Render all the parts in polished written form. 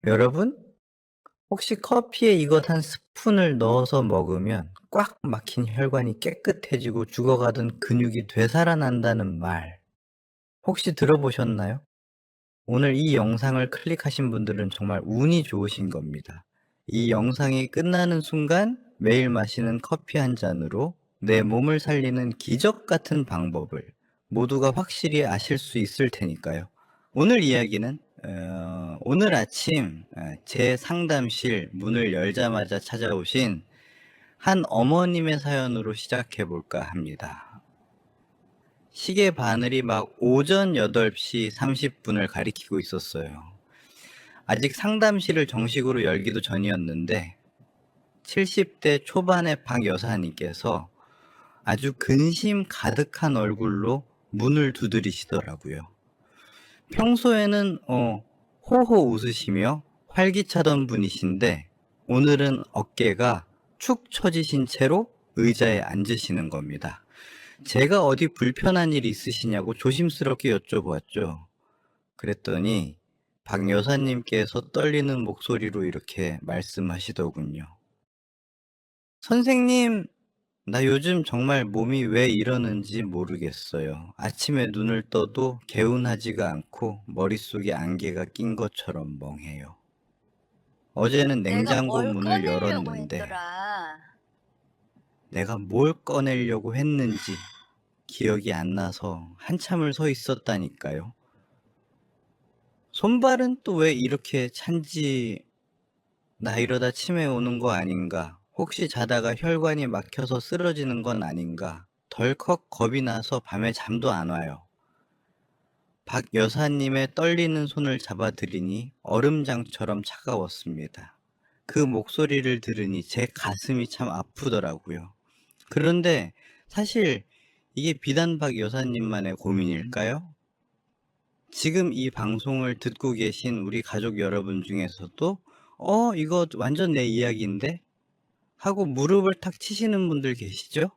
여러분, 혹시 커피에 이것 한 스푼을 넣어서 먹으면 꽉 막힌 혈관이 깨끗해지고 죽어가던 근육이 되살아난다는 말, 혹시 들어보셨나요? 오늘 이 영상을 클릭하신 분들은 정말 운이 좋으신 겁니다. 이 영상이 끝나는 순간 매일 마시는 커피 한 잔으로 내 몸을 살리는 기적 같은 방법을 모두가 확실히 아실 수 있을 테니까요. 오늘 이야기는 오늘 아침 제 상담실 문을 열자마자 찾아오신 한 어머님의 사연으로 시작해 볼까 합니다. 시계 바늘이 막 오전 8시 30분을 가리키고 있었어요. 아직 상담실을 정식으로 열기도 전이었는데 70대 초반의 박 여사님께서 아주 근심 가득한 얼굴로 문을 두드리시더라고요. 평소에는 호호 웃으시며 활기차던 분이신데 오늘은 어깨가 축 처지신 채로 의자에 앉으시는 겁니다. 제가 어디 불편한 일 있으시냐고 조심스럽게 여쭤보았죠. 그랬더니 박 여사님께서 떨리는 목소리로 이렇게 말씀하시더군요. 선생님, 나 요즘 정말 몸이 왜 이러는지 모르겠어요. 아침에 눈을 떠도 개운하지가 않고 머릿속에 안개가 낀 것처럼 멍해요. 어제는 내가 냉장고 뭘 문을 꺼내려고 열었는데 했더라. 내가 뭘 꺼내려고 했는지 기억이 안 나서 한참을 서 있었다니까요. 손발은 또 왜 이렇게 찬지, 나 이러다 치매 오는 거 아닌가? 혹시 자다가 혈관이 막혀서 쓰러지는 건 아닌가? 덜컥 겁이 나서 밤에 잠도 안 와요. 박 여사님의 떨리는 손을 잡아드리니 얼음장처럼 차가웠습니다. 그 목소리를 들으니 제 가슴이 참 아프더라고요. 그런데 사실 이게 비단 박 여사님만의 고민일까요? 지금 이 방송을 듣고 계신 우리 가족 여러분 중에서도 이거 완전 내 이야기인데? 하고 무릎을 탁 치시는 분들 계시죠?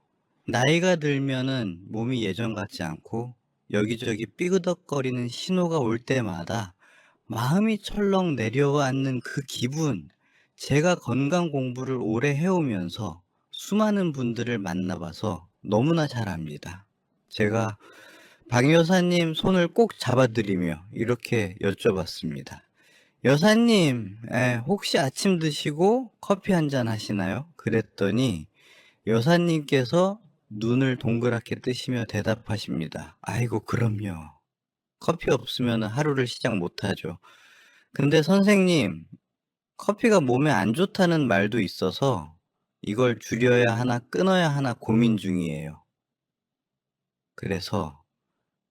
나이가 들면은 몸이 예전 같지 않고 여기저기 삐그덕거리는 신호가 올 때마다 마음이 철렁 내려앉는 그 기분, 제가 건강 공부를 오래 해오면서 수많은 분들을 만나봐서 너무나 잘 압니다. 제가 박 여사님 손을 꼭 잡아드리며 이렇게 여쭤봤습니다. 여사님, 혹시 아침 드시고 커피 한 잔 하시나요? 그랬더니 여사님께서 눈을 동그랗게 뜨시며 대답하십니다. 아이고, 그럼요. 커피 없으면 하루를 시작 못하죠. 근데 선생님, 커피가 몸에 안 좋다는 말도 있어서 이걸 줄여야 하나 끊어야 하나 고민 중이에요. 그래서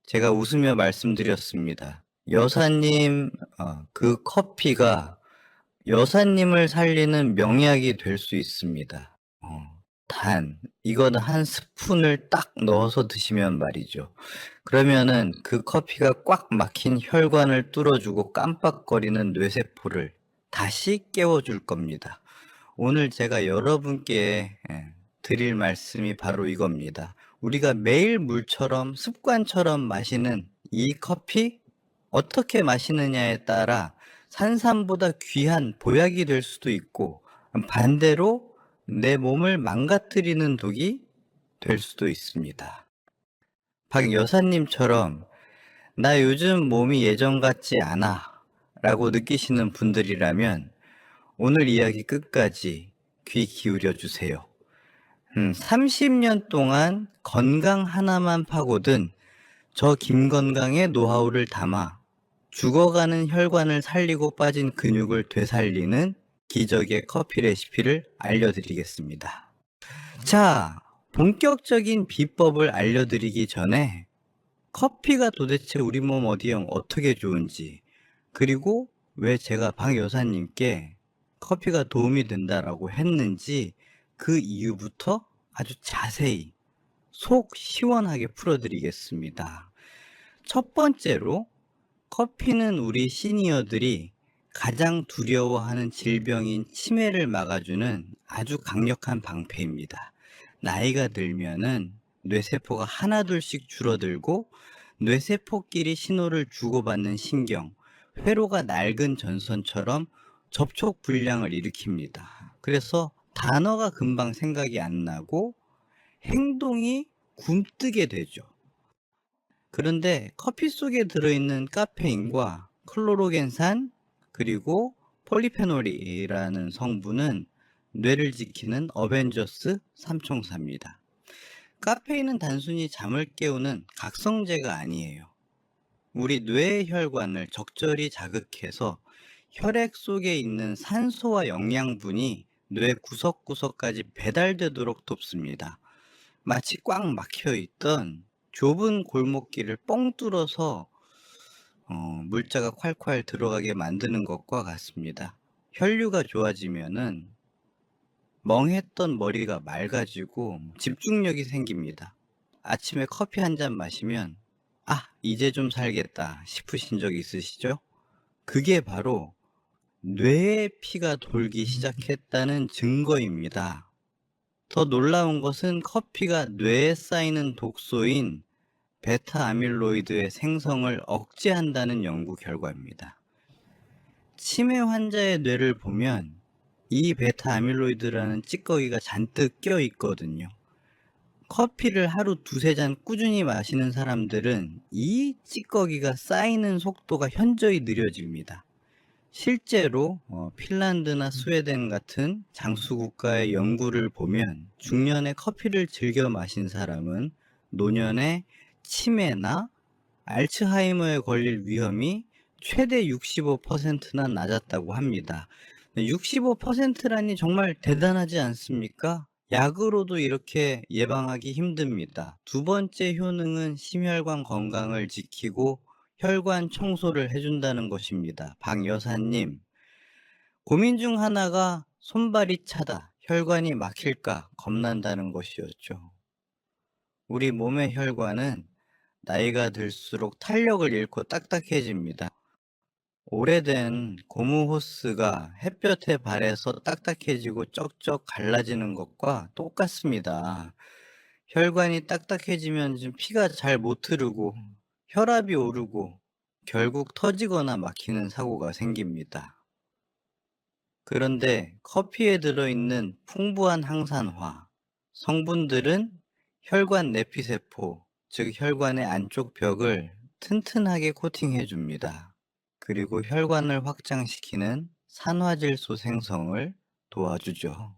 제가 웃으며 말씀드렸습니다. 여사님, 그 커피가 여사님을 살리는 명약이 될 수 있습니다. 단, 이거는 한 스푼을 딱 넣어서 드시면 말이죠. 그러면은 그 커피가 꽉 막힌 혈관을 뚫어주고 깜빡거리는 뇌세포를 다시 깨워줄 겁니다. 오늘 제가 여러분께 드릴 말씀이 바로 이겁니다. 우리가 매일 물처럼 습관처럼 마시는 이 커피, 어떻게 마시느냐에 따라 산삼보다 귀한 보약이 될 수도 있고 반대로 내 몸을 망가뜨리는 독이 될 수도 있습니다. 박 여사님처럼 나 요즘 몸이 예전 같지 않아 라고 느끼시는 분들이라면 오늘 이야기 끝까지 귀 기울여 주세요. 30년 동안 건강 하나만 파고든 저 김건강의 노하우를 담아 죽어가는 혈관을 살리고 빠진 근육을 되살리는 기적의 커피 레시피를 알려드리겠습니다. 자, 본격적인 비법을 알려드리기 전에 커피가 도대체 우리 몸 어디에 어떻게 좋은지, 그리고 왜 제가 박 여사님께 커피가 도움이 된다라고 했는지 그 이유부터 아주 자세히 속 시원하게 풀어드리겠습니다. 첫 번째로, 커피는 우리 시니어들이 가장 두려워하는 질병인 치매를 막아주는 아주 강력한 방패입니다. 나이가 들면은 뇌세포가 하나둘씩 줄어들고 뇌세포끼리 신호를 주고받는 신경, 회로가 낡은 전선처럼 접촉 불량을 일으킵니다. 그래서 단어가 금방 생각이 안 나고 행동이 굼뜨게 되죠. 그런데 커피 속에 들어있는 카페인과 클로로겐산 그리고 폴리페놀이라는 성분은 뇌를 지키는 어벤져스 삼총사입니다. 카페인은 단순히 잠을 깨우는 각성제가 아니에요. 우리 뇌의 혈관을 적절히 자극해서 혈액 속에 있는 산소와 영양분이 뇌 구석구석까지 배달되도록 돕습니다. 마치 꽉 막혀 있던 좁은 골목길을 뻥 뚫어서 물자가 콸콸 들어가게 만드는 것과 같습니다. 혈류가 좋아지면은 멍했던 머리가 맑아지고 집중력이 생깁니다. 아침에 커피 한 잔 마시면 이제 좀 살겠다 싶으신 적 있으시죠? 그게 바로 뇌에 피가 돌기 시작했다는 증거입니다. 더 놀라운 것은 커피가 뇌에 쌓이는 독소인 베타 아밀로이드의 생성을 억제한다는 연구 결과입니다. 치매 환자의 뇌를 보면 이 베타 아밀로이드라는 찌꺼기가 잔뜩 껴 있거든요. 커피를 하루 두세 잔 꾸준히 마시는 사람들은 이 찌꺼기가 쌓이는 속도가 현저히 느려집니다. 실제로 핀란드나 스웨덴 같은 장수 국가의 연구를 보면 중년에 커피를 즐겨 마신 사람은 노년에 치매나 알츠하이머에 걸릴 위험이 최대 65%나 낮았다고 합니다. 65%라니 정말 대단하지 않습니까? 약으로도 이렇게 예방하기 힘듭니다. 두 번째 효능은 심혈관 건강을 지키고 혈관 청소를 해준다는 것입니다. 박 여사님, 고민 중 하나가 손발이 차다, 혈관이 막힐까 겁난다는 것이었죠. 우리 몸의 혈관은 나이가 들수록 탄력을 잃고 딱딱해집니다. 오래된 고무 호스가 햇볕에 발해서 딱딱해지고 쩍쩍 갈라지는 것과 똑같습니다. 혈관이 딱딱해지면 지금 피가 잘 못 흐르고 혈압이 오르고 결국 터지거나 막히는 사고가 생깁니다. 그런데 커피에 들어있는 풍부한 항산화 성분들은 혈관 내피세포, 즉 혈관의 안쪽 벽을 튼튼하게 코팅해 줍니다. 그리고 혈관을 확장시키는 산화질소 생성을 도와주죠.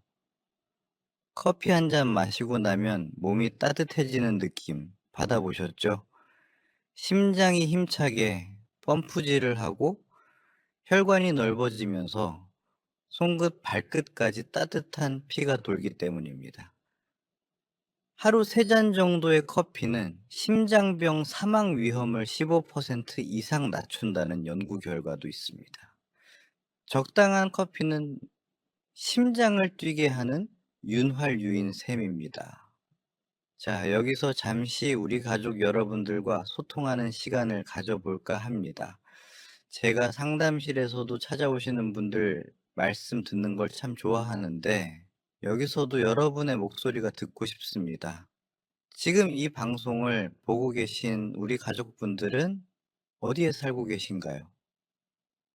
커피 한 잔 마시고 나면 몸이 따뜻해지는 느낌 받아보셨죠? 심장이 힘차게 펌프질을 하고 혈관이 넓어지면서 손끝 발끝까지 따뜻한 피가 돌기 때문입니다. 하루 3잔 정도의 커피는 심장병 사망 위험을 15% 이상 낮춘다는 연구 결과도 있습니다. 적당한 커피는 심장을 뛰게 하는 윤활유인 셈입니다. 자, 여기서 잠시 우리 가족 여러분들과 소통하는 시간을 가져볼까 합니다. 제가 상담실에서도 찾아오시는 분들 말씀 듣는 걸 참 좋아하는데 여기서도 여러분의 목소리가 듣고 싶습니다. 지금 이 방송을 보고 계신 우리 가족분들은 어디에 살고 계신가요?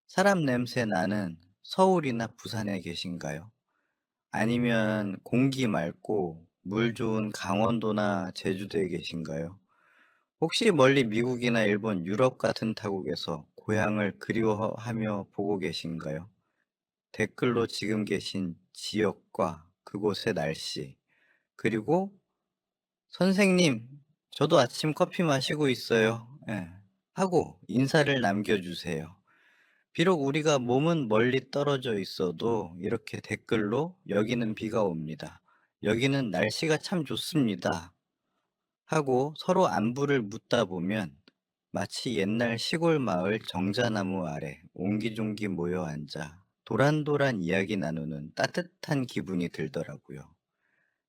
사람 냄새 나는 서울이나 부산에 계신가요? 아니면 공기 맑고 물 좋은 강원도나 제주도에 계신가요? 혹시 멀리 미국이나 일본, 유럽 같은 타국에서 고향을 그리워하며 보고 계신가요? 댓글로 지금 계신 지역과 그곳의 날씨, 그리고 선생님, 저도 아침 커피 마시고 있어요. 예, 하고 인사를 남겨주세요. 비록 우리가 몸은 멀리 떨어져 있어도 이렇게 댓글로 여기는 비가 옵니다. 여기는 날씨가 참 좋습니다. 하고 서로 안부를 묻다 보면 마치 옛날 시골 마을 정자나무 아래 옹기종기 모여 앉아 도란도란 이야기 나누는 따뜻한 기분이 들더라고요.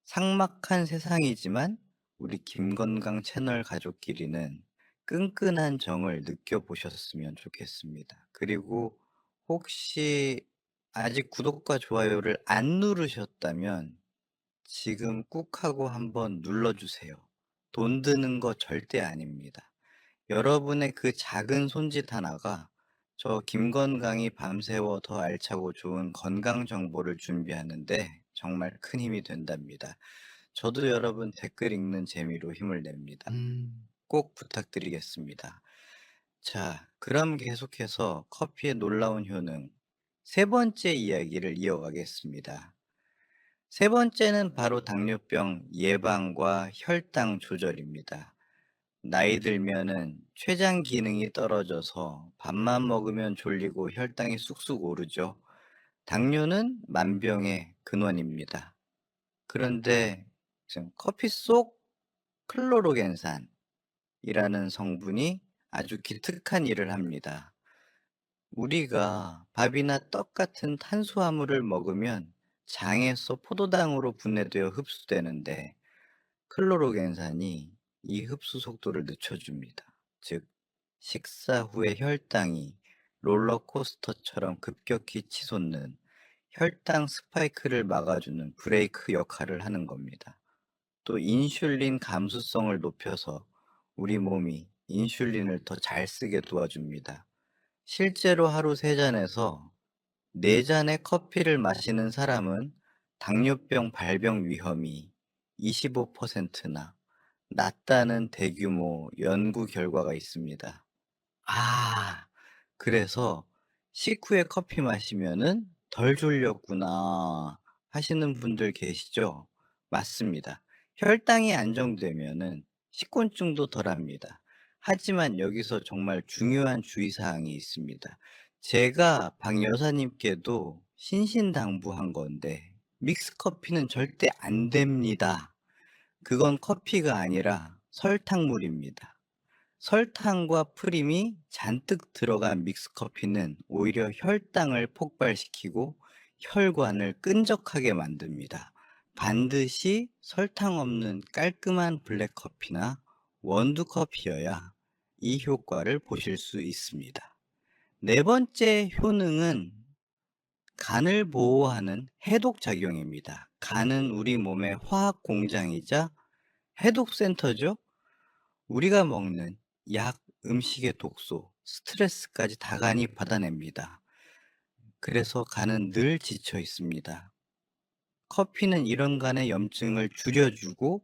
삭막한 세상이지만 우리 김건강 채널 가족끼리는 끈끈한 정을 느껴보셨으면 좋겠습니다. 그리고 혹시 아직 구독과 좋아요를 안 누르셨다면 지금 꾹 하고 한번 눌러주세요. 돈 드는 거 절대 아닙니다. 여러분의 그 작은 손짓 하나가 저 김건강이 밤새워 더 알차고 좋은 건강 정보를 준비하는데 정말 큰 힘이 된답니다. 저도 여러분 댓글 읽는 재미로 힘을 냅니다. 꼭 부탁드리겠습니다. 자, 그럼 계속해서 커피의 놀라운 효능 세 번째 이야기를 이어가겠습니다. 세 번째는 바로 당뇨병 예방과 혈당 조절입니다. 나이 들면은 췌장 기능이 떨어져서 밥만 먹으면 졸리고 혈당이 쑥쑥 오르죠. 당뇨는 만병의 근원입니다. 그런데 지금 커피 속 클로로겐산이라는 성분이 아주 기특한 일을 합니다. 우리가 밥이나 떡 같은 탄수화물을 먹으면 장에서 포도당으로 분해되어 흡수되는데 클로로겐산이 이 흡수 속도를 늦춰줍니다. 즉, 식사 후에 혈당이 롤러코스터처럼 급격히 치솟는 혈당 스파이크를 막아주는 브레이크 역할을 하는 겁니다. 또 인슐린 감수성을 높여서 우리 몸이 인슐린을 더 잘 쓰게 도와줍니다. 실제로 하루 3잔에서 4잔의 커피를 마시는 사람은 당뇨병 발병 위험이 25%나 낮다는 대규모 연구 결과가 있습니다. 아, 그래서 식후에 커피 마시면은 덜 졸렸구나 하시는 분들 계시죠? 맞습니다. 혈당이 안정되면은 식곤증도 덜합니다. 하지만 여기서 정말 중요한 주의사항이 있습니다. 제가 박 여사님께도 신신당부한 건데 믹스 커피는 절대 안 됩니다. 그건 커피가 아니라 설탕물입니다. 설탕과 프림이 잔뜩 들어간 믹스커피는 오히려 혈당을 폭발시키고 혈관을 끈적하게 만듭니다. 반드시 설탕 없는 깔끔한 블랙커피나 원두커피여야 이 효과를 보실 수 있습니다. 네 번째 효능은 간을 보호하는 해독작용입니다. 간은 우리 몸의 화학 공장이자 해독센터죠. 우리가 먹는 약, 음식의 독소, 스트레스까지 다 간이 받아냅니다. 그래서 간은 늘 지쳐 있습니다. 커피는 이런 간의 염증을 줄여주고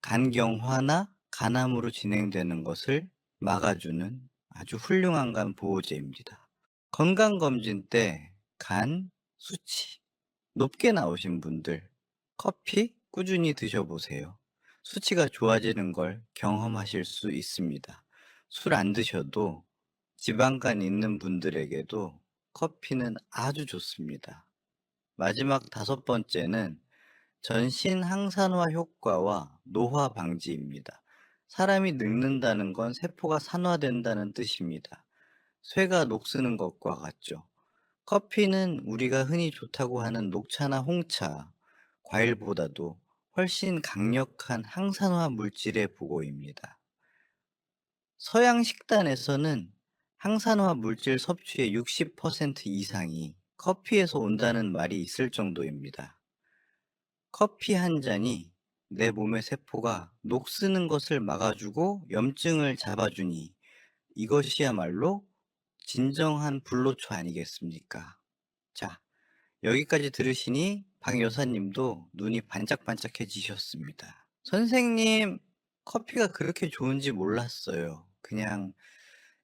간경화나 간암으로 진행되는 것을 막아주는 아주 훌륭한 간 보호제입니다. 건강검진 때 간 수치 높게 나오신 분들 커피 꾸준히 드셔보세요. 수치가 좋아지는 걸 경험하실 수 있습니다. 술 안 드셔도 지방간 있는 분들에게도 커피는 아주 좋습니다. 마지막 5번째는 전신 항산화 효과와 노화 방지입니다. 사람이 늙는다는 건 세포가 산화된다는 뜻입니다. 쇠가 녹쓰는 것과 같죠. 커피는 우리가 흔히 좋다고 하는 녹차나 홍차, 과일보다도 훨씬 강력한 항산화 물질의 보고입니다. 서양 식단에서는 항산화 물질 섭취의 60% 이상이 커피에서 온다는 말이 있을 정도입니다. 커피 한 잔이 내 몸의 세포가 녹쓰는 것을 막아주고 염증을 잡아주니 이것이야말로 진정한 불로초 아니겠습니까? 자, 여기까지 들으시니 박 여사님도 눈이 반짝반짝해지셨습니다. 선생님, 커피가 그렇게 좋은지 몰랐어요. 그냥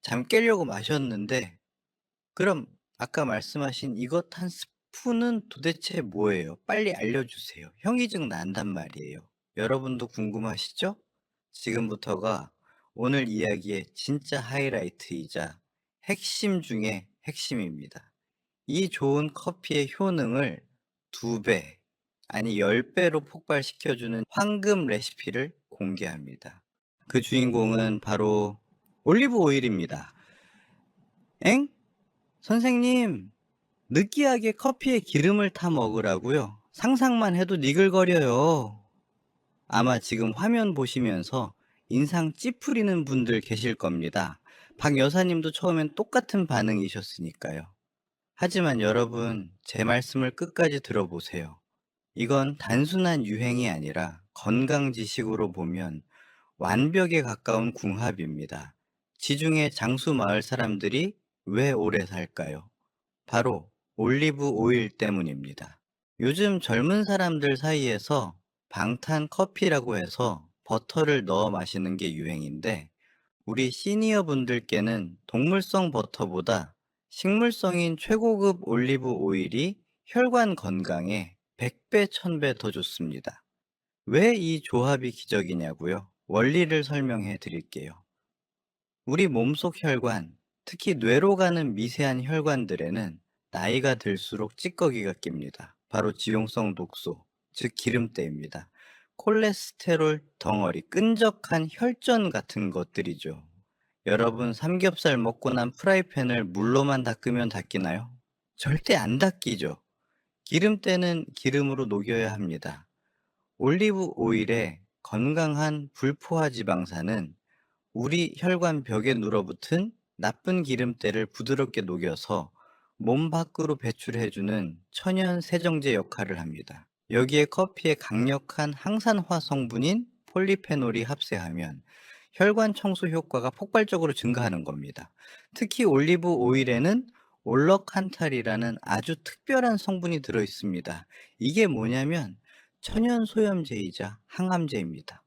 잠 깨려고 마셨는데, 그럼 아까 말씀하신 이것 한 스푼은 도대체 뭐예요? 빨리 알려주세요. 현기증 난단 말이에요. 여러분도 궁금하시죠? 지금부터가 오늘 이야기의 진짜 하이라이트이자 핵심 중의 핵심입니다. 이 좋은 커피의 효능을 2배, 아니 10배로 폭발시켜주는 황금 레시피를 공개합니다. 그 주인공은 바로 올리브 오일입니다. 엥? 선생님, 느끼하게 커피에 기름을 타 먹으라고요? 상상만 해도 니글거려요. 아마 지금 화면 보시면서 인상 찌푸리는 분들 계실 겁니다. 박 여사님도 처음엔 똑같은 반응이셨으니까요. 하지만 여러분, 제 말씀을 끝까지 들어보세요. 이건 단순한 유행이 아니라 건강 지식으로 보면 완벽에 가까운 궁합입니다. 지중해 장수 마을 사람들이 왜 오래 살까요? 바로 올리브 오일 때문입니다. 요즘 젊은 사람들 사이에서 방탄 커피라고 해서 버터를 넣어 마시는 게 유행인데, 우리 시니어 분들께는 동물성 버터보다 식물성인 최고급 올리브 오일이 혈관 건강에 100배, 1000배 더 좋습니다. 왜 이 조합이 기적이냐고요? 원리를 설명해 드릴게요. 우리 몸속 혈관, 특히 뇌로 가는 미세한 혈관들에는 나이가 들수록 찌꺼기가 낍니다. 바로 지용성 독소, 즉 기름때입니다. 콜레스테롤 덩어리, 끈적한 혈전 같은 것들이죠. 여러분, 삼겹살 먹고 난 프라이팬을 물로만 닦으면 닦이나요? 절대 안 닦이죠. 기름때는 기름으로 녹여야 합니다. 올리브 오일의 건강한 불포화 지방산은 우리 혈관 벽에 눌어붙은 나쁜 기름때를 부드럽게 녹여서 몸 밖으로 배출해주는 천연 세정제 역할을 합니다. 여기에 커피의 강력한 항산화 성분인 폴리페놀이 합세하면 혈관 청소 효과가 폭발적으로 증가하는 겁니다. 특히 올리브 오일에는 올러칸탈이라는 아주 특별한 성분이 들어 있습니다. 이게 뭐냐면 천연 소염제이자 항암제입니다.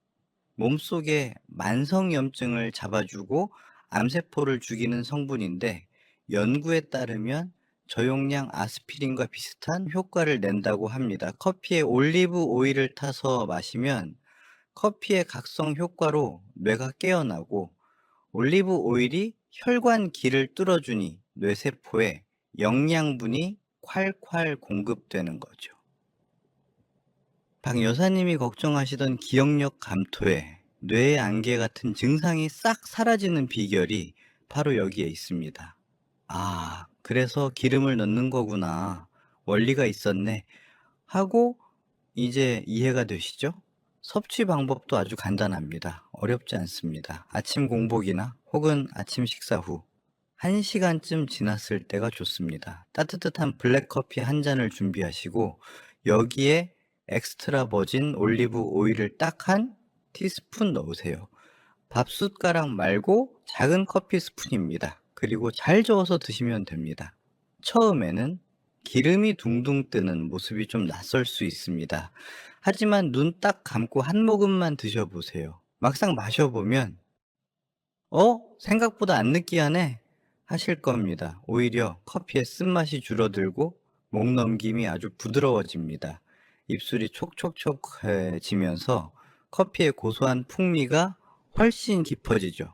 몸속의 만성염증을 잡아주고 암세포를 죽이는 성분인데, 연구에 따르면 저용량 아스피린과 비슷한 효과를 낸다고 합니다. 커피에 올리브 오일을 타서 마시면 커피의 각성 효과로 뇌가 깨어나고, 올리브 오일이 혈관 길을 뚫어주니 뇌세포에 영양분이 콸콸 공급되는 거죠. 박 여사님이 걱정하시던 기억력 감퇴, 뇌의 안개 같은 증상이 싹 사라지는 비결이 바로 여기에 있습니다. 아, 그래서 기름을 넣는 거구나. 원리가 있었네. 하고 이제 이해가 되시죠? 섭취 방법도 아주 간단합니다. 어렵지 않습니다. 아침 공복이나 혹은 아침 식사 후 1시간쯤 지났을 때가 좋습니다. 따뜻한 블랙커피 한 잔을 준비하시고 여기에 엑스트라 버진 올리브 오일을 딱 한 티스푼 넣으세요. 밥숟가락 말고 작은 커피 스푼입니다. 그리고 잘 저어서 드시면 됩니다. 처음에는 기름이 둥둥 뜨는 모습이 좀 낯설 수 있습니다. 하지만 눈 딱 감고 한 모금만 드셔보세요. 막상 마셔보면 생각보다 안 느끼하네 하실 겁니다. 오히려 커피의 쓴맛이 줄어들고 목 넘김이 아주 부드러워집니다. 입술이 촉촉촉해지면서 커피의 고소한 풍미가 훨씬 깊어지죠.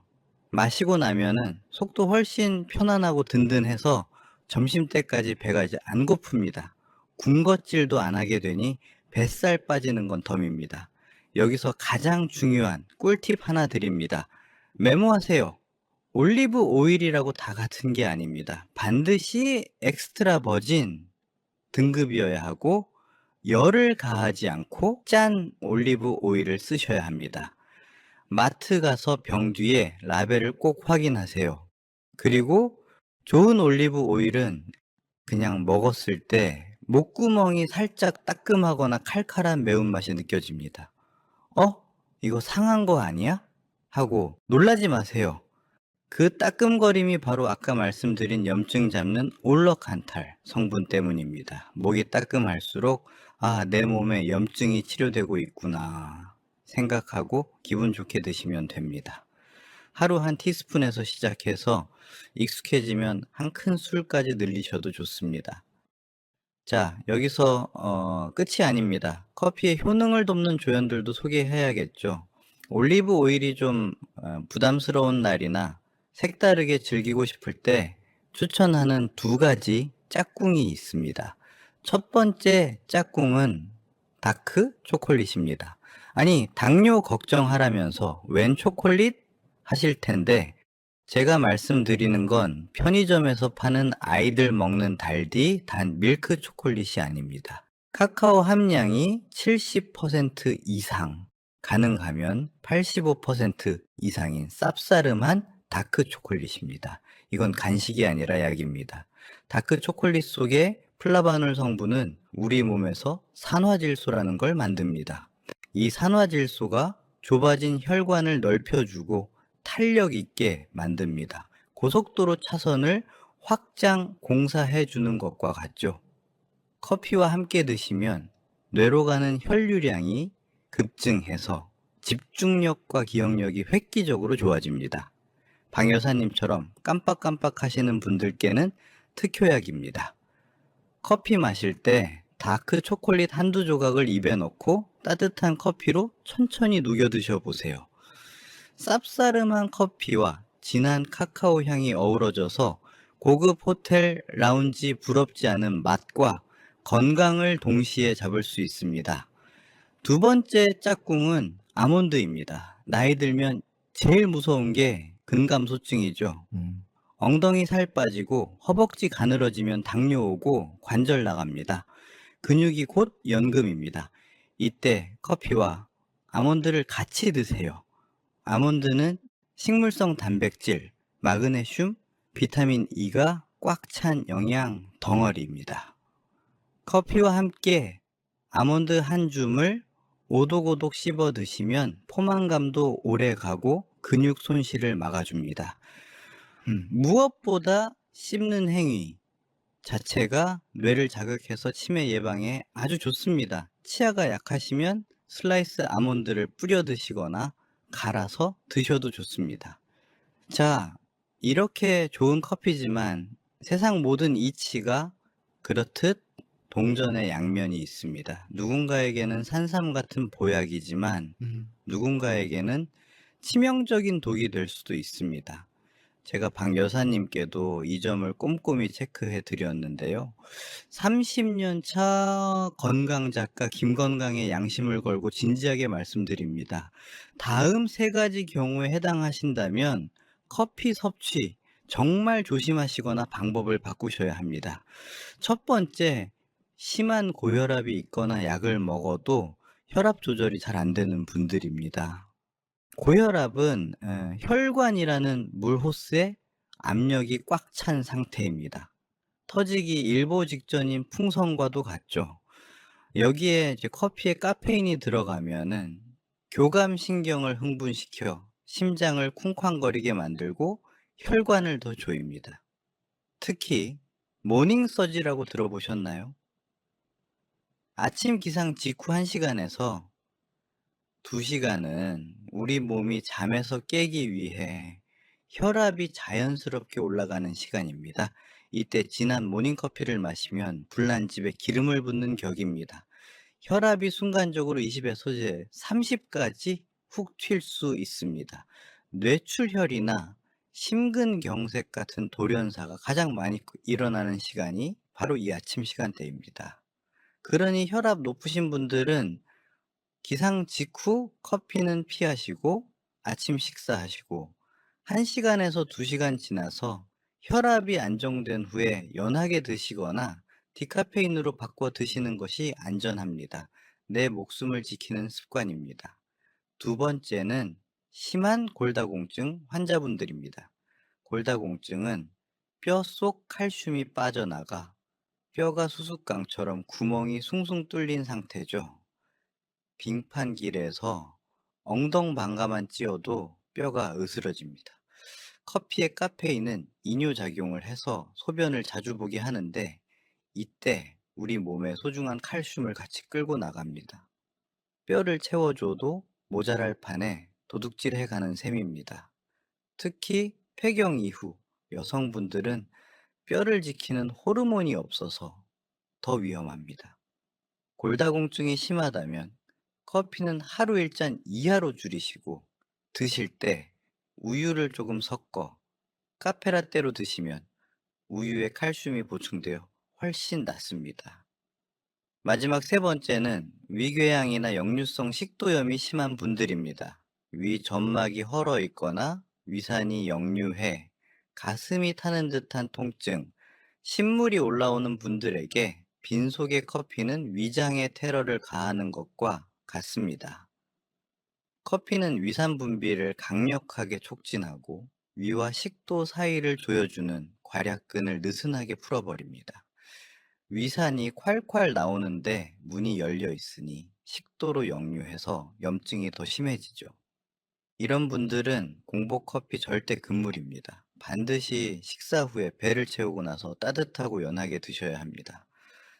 마시고 나면은 속도 훨씬 편안하고 든든해서 점심때까지 배가 이제 안 고픕니다. 군것질도 안 하게 되니 뱃살 빠지는 건 덤입니다. 여기서 가장 중요한 꿀팁 하나 드립니다. 메모하세요. 올리브 오일이라고 다 같은 게 아닙니다. 반드시 엑스트라 버진 등급이어야 하고 열을 가하지 않고 짠 올리브 오일을 쓰셔야 합니다. 마트 가서 병 뒤에 라벨을 꼭 확인하세요. 그리고 좋은 올리브 오일은 그냥 먹었을 때 목구멍이 살짝 따끔하거나 칼칼한 매운맛이 느껴집니다. 이거 상한 거 아니야? 하고 놀라지 마세요. 그 따끔거림이 바로 아까 말씀드린 염증 잡는 올러칸탈 성분 때문입니다. 목이 따끔할수록 내 몸에 염증이 치료되고 있구나 생각하고 기분 좋게 드시면 됩니다. 하루 한 티스푼에서 시작해서 익숙해지면 한 큰술까지 늘리셔도 좋습니다. 자, 여기서 끝이 아닙니다. 커피의 효능을 돕는 조연들도 소개해야겠죠. 올리브 오일이 좀 부담스러운 날이나 색다르게 즐기고 싶을 때 추천하는 2가지 짝꿍이 있습니다. 첫 번째 짝꿍은 다크 초콜릿입니다. 아니, 당뇨 걱정하라면서 웬 초콜릿? 하실 텐데, 제가 말씀드리는 건 편의점에서 파는 아이들 먹는 달디 단 밀크 초콜릿이 아닙니다. 카카오 함량이 70% 이상, 가능하면 85% 이상인 쌉싸름한 다크 초콜릿입니다. 이건 간식이 아니라 약입니다. 다크 초콜릿 속의 플라바놀 성분은 우리 몸에서 산화질소라는 걸 만듭니다. 이 산화질소가 좁아진 혈관을 넓혀주고 탄력 있게 만듭니다. 고속도로 차선을 확장 공사해 주는 것과 같죠. 커피와 함께 드시면 뇌로 가는 혈류량이 급증해서 집중력과 기억력이 획기적으로 좋아집니다. 방 여사님처럼 깜빡깜빡 하시는 분들께는 특효약입니다. 커피 마실 때 다크 초콜릿 한두 조각을 입에 넣고 따뜻한 커피로 천천히 녹여 드셔보세요. 쌉싸름한 커피와 진한 카카오 향이 어우러져서 고급 호텔 라운지 부럽지 않은 맛과 건강을 동시에 잡을 수 있습니다. 두 번째 짝꿍은 아몬드입니다. 나이 들면 제일 무서운 게 근감소증이죠. 음. 엉덩이 살 빠지고 허벅지 가늘어지면 당뇨 오고 관절 나갑니다. 근육이 곧 연금입니다. 이때 커피와 아몬드를 같이 드세요. 아몬드는 식물성 단백질, 마그네슘, 비타민 E가 꽉 찬 영양 덩어리입니다. 커피와 함께 아몬드 한 줌을 오독오독 씹어 드시면 포만감도 오래 가고 근육 손실을 막아줍니다. 무엇보다 씹는 행위 자체가 뇌를 자극해서 치매 예방에 아주 좋습니다. 치아가 약하시면 슬라이스 아몬드를 뿌려 드시거나 갈아서 드셔도 좋습니다. 자, 이렇게 좋은 커피지만 세상 모든 이치가 그렇듯 동전의 양면이 있습니다. 누군가에게는 산삼 같은 보약이지만 누군가에게는 치명적인 독이 될 수도 있습니다. 제가 방 여사님께도 이 점을 꼼꼼히 체크해 드렸는데요. 30년 차 건강 작가 김건강의 양심을 걸고 진지하게 말씀드립니다. 다음 세 가지 경우에 해당하신다면 커피 섭취 정말 조심하시거나 방법을 바꾸셔야 합니다. 첫 번째, 심한 고혈압이 있거나 약을 먹어도 혈압 조절이 잘 안 되는 분들입니다. 고혈압은 혈관이라는 물호스에 압력이 꽉 찬 상태입니다. 터지기 일보 직전인 풍선과도 같죠. 여기에 이제 커피에 카페인이 들어가면은 교감신경을 흥분시켜 심장을 쿵쾅거리게 만들고 혈관을 더 조입니다. 특히 모닝서지라고 들어보셨나요? 아침 기상 직후 1시간에서 2시간은 우리 몸이 잠에서 깨기 위해 혈압이 자연스럽게 올라가는 시간입니다. 이때 진한 모닝커피를 마시면 불난 집에 기름을 붓는 격입니다. 혈압이 순간적으로 20에서 30까지 훅 튈 수 있습니다. 뇌출혈이나 심근경색 같은 돌연사가 가장 많이 일어나는 시간이 바로 이 아침 시간대입니다. 그러니 혈압 높으신 분들은 기상 직후 커피는 피하시고 아침 식사하시고 1시간에서 2시간 지나서 혈압이 안정된 후에 연하게 드시거나 디카페인으로 바꿔 드시는 것이 안전합니다. 내 목숨을 지키는 습관입니다. 두 번째는 심한 골다공증 환자분들입니다. 골다공증은 뼈 속 칼슘이 빠져나가 뼈가 수수깡처럼 구멍이 숭숭 뚫린 상태죠. 빙판길에서 엉덩방가만 찧어도 뼈가 으스러집니다. 커피의 카페인은 이뇨작용을 해서 소변을 자주 보게 하는데 이때 우리 몸에 소중한 칼슘을 같이 끌고 나갑니다. 뼈를 채워줘도 모자랄 판에 도둑질해가는 셈입니다. 특히 폐경 이후 여성분들은 뼈를 지키는 호르몬이 없어서 더 위험합니다. 골다공증이 심하다면 커피는 하루 1잔 이하로 줄이시고 드실 때 우유를 조금 섞어 카페라떼로 드시면 우유에 칼슘이 보충되어 훨씬 낫습니다. 마지막 세 번째는 위궤양이나 역류성 식도염이 심한 분들입니다. 위 점막이 헐어 있거나 위산이 역류해 가슴이 타는 듯한 통증, 신물이 올라오는 분들에게 빈속의 커피는 위장에 테러를 가하는 것과 같습니다. 커피는 위산 분비를 강력하게 촉진하고 위와 식도 사이를 조여주는 괄약근을 느슨하게 풀어버립니다. 위산이 콸콸 나오는데 문이 열려 있으니 식도로 역류해서 염증이 더 심해지죠. 이런 분들은 공복 커피 절대 금물입니다. 반드시 식사 후에 배를 채우고 나서 따뜻하고 연하게 드셔야 합니다.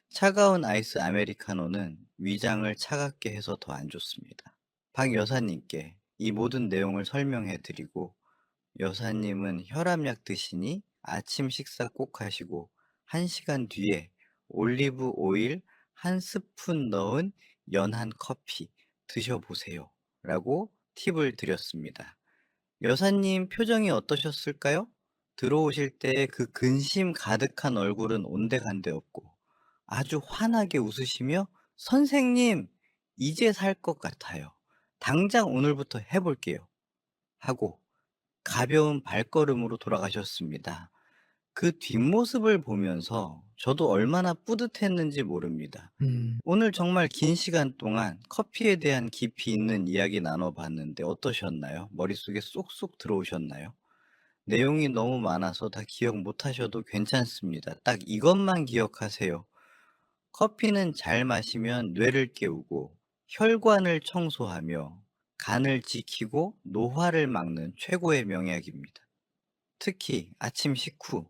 차가운 아이스 아메리카노는 위장을 차갑게 해서 더 안 좋습니다. 박 여사님께 이 모든 내용을 설명해 드리고 여사님은 혈압약 드시니 아침 식사 꼭 하시고 1시간 뒤에 올리브 오일 1스푼 넣은 연한 커피 드셔보세요. 라고 팁을 드렸습니다. 여사님 표정이 어떠셨을까요? 들어오실 때 그 근심 가득한 얼굴은 온데간데 없고 아주 환하게 웃으시며 선생님, 이제 살 것 같아요. 당장 오늘부터 해볼게요. 하고 가벼운 발걸음으로 돌아가셨습니다. 그 뒷모습을 보면서 저도 얼마나 뿌듯했는지 모릅니다. 음. 오늘 정말 긴 시간 동안 커피에 대한 깊이 있는 이야기 나눠봤는데 어떠셨나요? 머릿속에 쏙쏙 들어오셨나요? 내용이 너무 많아서 다 기억 못하셔도 괜찮습니다. 딱 이것만 기억하세요. 커피는 잘 마시면 뇌를 깨우고 혈관을 청소하며 간을 지키고 노화를 막는 최고의 명약입니다. 특히 아침 식후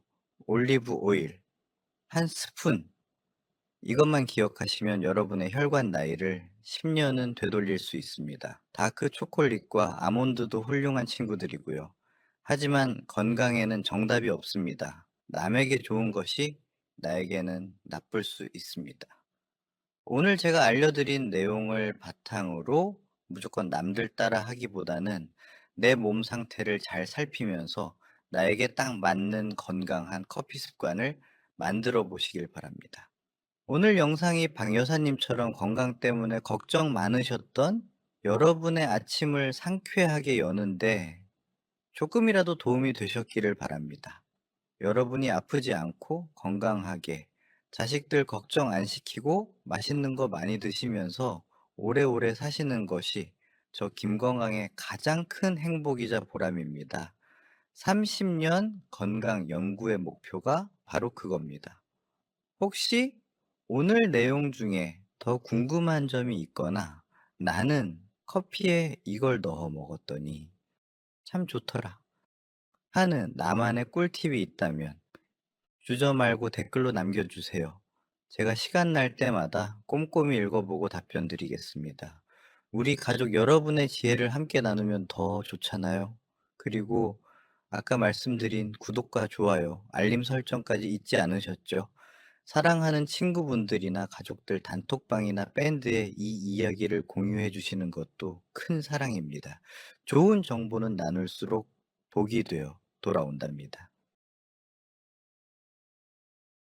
올리브 오일 1스푼, 이것만 기억하시면 여러분의 혈관 나이를 10년은 되돌릴 수 있습니다. 다크 초콜릿과 아몬드도 훌륭한 친구들이고요. 하지만 건강에는 정답이 없습니다. 남에게 좋은 것이 나에게는 나쁠 수 있습니다. 오늘 제가 알려드린 내용을 바탕으로 무조건 남들 따라 하기보다는 내 몸 상태를 잘 살피면서 나에게 딱 맞는 건강한 커피 습관을 만들어 보시길 바랍니다. 오늘 영상이 박 여사님처럼 건강 때문에 걱정 많으셨던 여러분의 아침을 상쾌하게 여는데 조금이라도 도움이 되셨기를 바랍니다. 여러분이 아프지 않고 건강하게 자식들 걱정 안 시키고 맛있는 거 많이 드시면서 오래오래 사시는 것이 저 김건강의 가장 큰 행복이자 보람입니다. 30년 건강 연구의 목표가 바로 그겁니다. 혹시 오늘 내용 중에 더 궁금한 점이 있거나 나는 커피에 이걸 넣어 먹었더니 참 좋더라 하는 나만의 꿀팁이 있다면 주저 말고 댓글로 남겨주세요. 제가 시간 날 때마다 꼼꼼히 읽어보고 답변 드리겠습니다. 우리 가족 여러분의 지혜를 함께 나누면 더 좋잖아요. 그리고 아까 말씀드린 구독과 좋아요, 알림 설정까지 잊지 않으셨죠? 사랑하는 친구분들이나 가족들 단톡방이나 밴드에 이 이야기를 공유해 주시는 것도 큰 사랑입니다. 좋은 정보는 나눌수록 복이 되어 돌아온답니다.